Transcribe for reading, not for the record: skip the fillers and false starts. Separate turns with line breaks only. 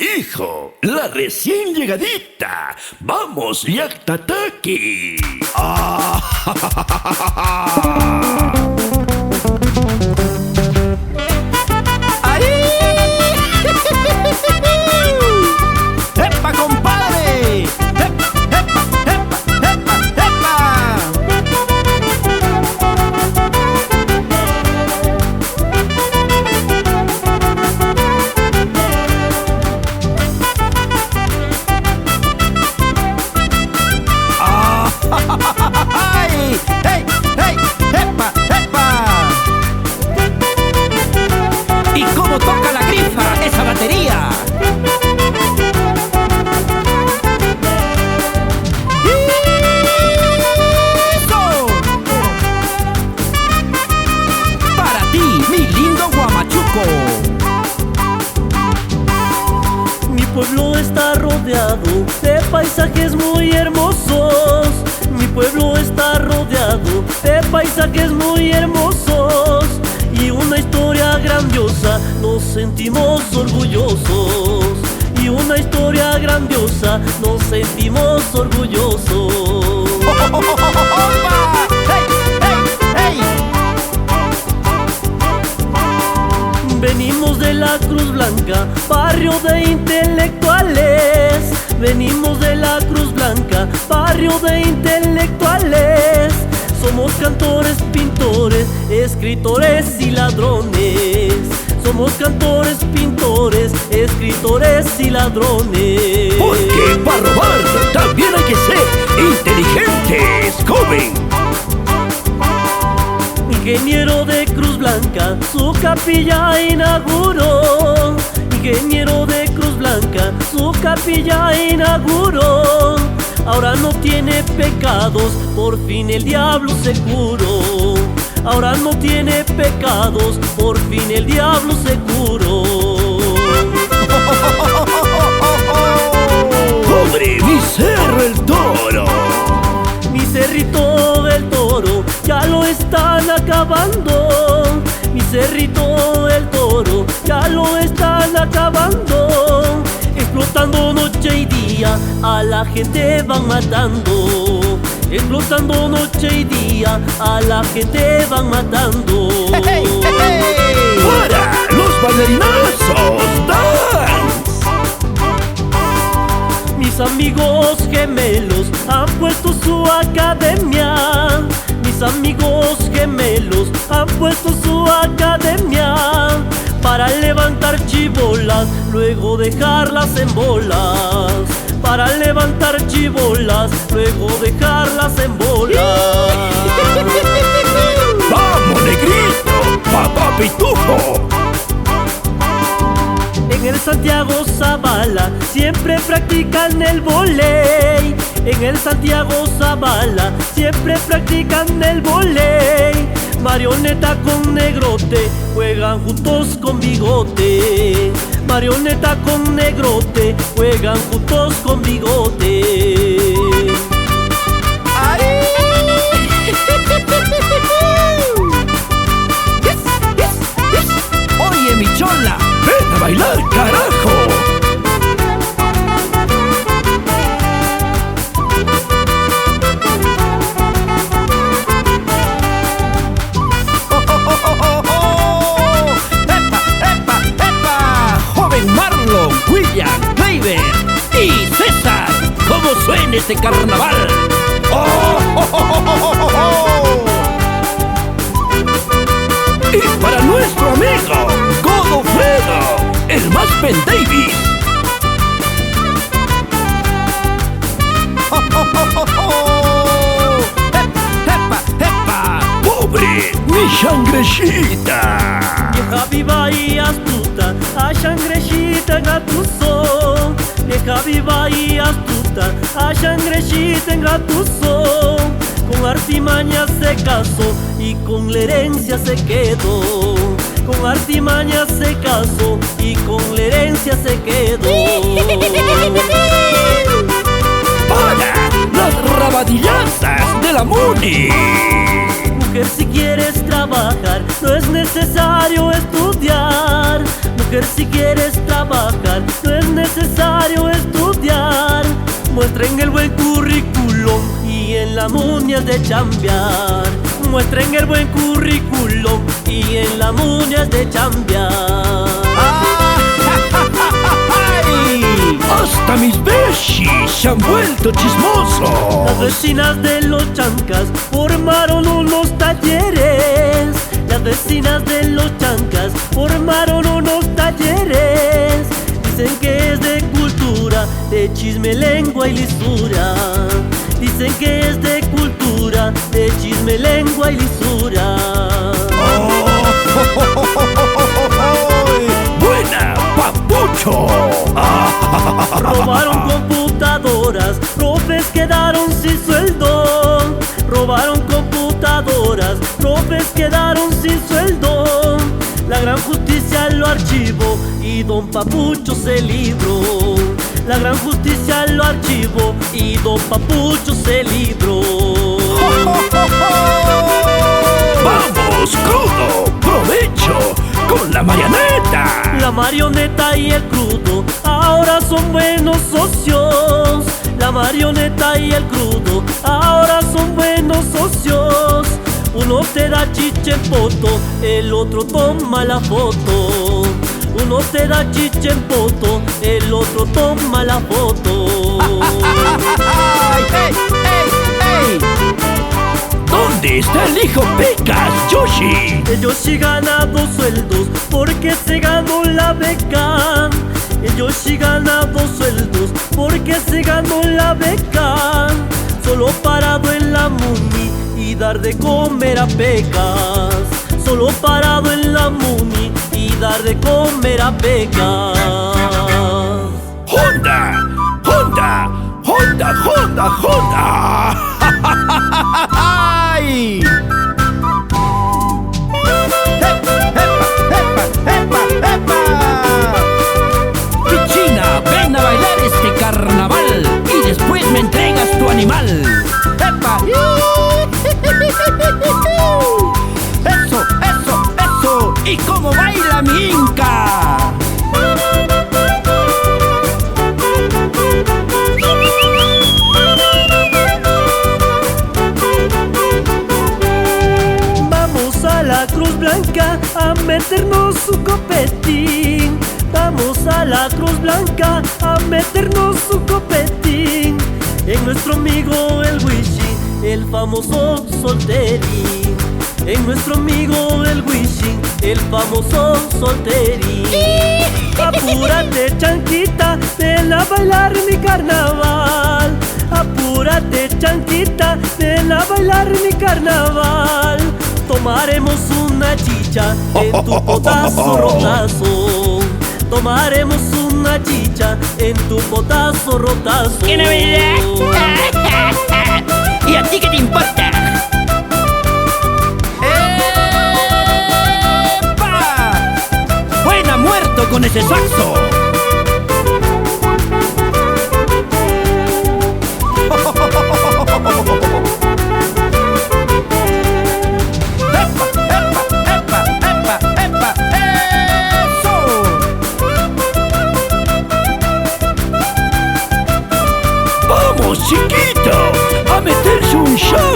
Hijo, la recién llegadita. Vamos, Yaktataki. ¡Ah!
¡Ahí! ¡Epa, compadre! ¡Epa, epa, epa, epa, epa! ¡Ay! ¡Hey, hey! ¡Epa, epa! ¿Y cómo toca la grifa esa batería? ¡Eso! Para ti, mi lindo Huamachuco.
Mi pueblo está rodeado de paisajes muy hermosos. Mi pueblo está rodeado de paisajes muy hermosos y una historia grandiosa, nos sentimos orgullosos. Y una historia grandiosa, nos sentimos orgullosos.
¡Hey, hey, hey!
Venimos de la Cruz Blanca, barrio de intelectuales. Venimos de la Cruz Blanca, barrio de intelectuales. Somos cantores, pintores, escritores y ladrones. Somos cantores, pintores, escritores y ladrones.
Porque para robar también hay que ser inteligentes, joven.
Ingeniero de Cruz Blanca, su capilla inauguró. Ingeniero de Cruz Blanca, su capilla inauguró. Ahora no tiene pecados, por fin el diablo se curó. Ahora no tiene pecados, por fin el diablo se curó.
Pobre mi Cerro el Toro.
Mi Cerrito del Toro ya lo están acabando. Mi Cerrito del Toro ya lo están acabando. Explotando noche y día, a la gente van matando. Explotando noche y día, a la gente van matando.
¡Hey, hey, hey!
¡Para los bailarinazos! ¡Dance!
Mis amigos gemelos han puesto su academia. Mis amigos gemelos han puesto su academia para levantar chibolas, luego dejarlas en bolas. Para levantar chibolas, luego dejarlas en bolas.
¡Vamos, negrito! ¡Papá Pitufo!
En el Santiago Zavala siempre practican el voley. En el Santiago Zavala siempre practican el voley. Marioneta con negrote juegan juntos con bigote. Marioneta con negrote juegan juntos con bigote.
¡Ahí! Yes, yes, yes. Oye, mi chola,
¡Ven a bailar, carajo!
¡Epa, epa, epa!
Joven Marlon, William, Kleiber y César. ¿Cómo suena este carnaval? ¡Oh, oh, oh, oh, oh, oh, oh! Y para nuestro amigo Godofredo, el más Ben Davis.
¡Epa, epa!
¡Pobre mi Shangrechita!
Vieja viva y astuta, a Shangrechita engatusó. Vieja viva y astuta, a Shangrechita engatusó. Con artimaña se casó y con la herencia se quedó. Con artimaña se casó y con la herencia se quedó.
¡Para las rabadillazas de la Muni!
Mujer, si quieres trabajar, no es necesario estudiar. Mujer, si quieres trabajar, no es necesario Muestren el buen currículum y en la muña de chambear. Muestren el buen currículum y en la muña de chambear.
¡Hasta mis vecinos se han vuelto chismosos!
Las vecinas de los Chancas formaron unos talleres. Las vecinas de los Chancas formaron unos talleres. Dicen que es de cultura, de chisme, lengua y lisura. Dicen que es de cultura, de chisme, lengua y lisura.
¡Buena, papucho!
Robaron computadoras, profes quedaron sin sueldo. Robaron computadoras, profes quedaron sin sueldo. La gran justicia lo archivó y don Papucho se libró. La gran justicia lo archivó y don Papucho se libró.
¡Vamos, crudo! ¡Provecho con la marioneta!
La marioneta y el crudo ahora son buenos socios. La marioneta y el crudo ahora son buenos socios. Uno te da chiche en foto, el otro toma la foto. Uno te da chiche en foto, el otro toma la foto.
¡Ey, ey, ey! ¿Dónde está el hijo Pecas, Yoshi?
El Yoshi gana 2 sueldos porque se ganó la beca. El Yoshi gana 2 sueldos porque se ganó la beca. Solo parado en la muni y dar de comer a Pecas. Solo parado en la muni y dar de comer a Pecas.
¡Honda! ¡Honda! ¡Honda, Honda, Honda! ¡Ay!
Pichina, ven a bailar este carnaval y después me entregas tu animal.
¡Epa! ¡Eso, eso, eso!
¿Y cómo baila mi Inca?
Vamos a la Cruz Blanca a meternos su copetín. Vamos a la Cruz Blanca a meternos su copetín. En nuestro amigo el Wishy, el famoso solterín. En nuestro amigo el Wishy, el famoso solterín. Apúrate, chanquita, ven a bailar mi carnaval. Apúrate, chanquita, ven a bailar mi carnaval. Tomaremos una chicha en tu potazo rotazo. Tomaremos una chicha en tu potazo rotazo.
¿Qué novedad? ¿Y a ti qué te importa?
¡Epa! ¡Buena muerto con ese saxo! ¡Vamos, chiquito! ¡A meterse un shot!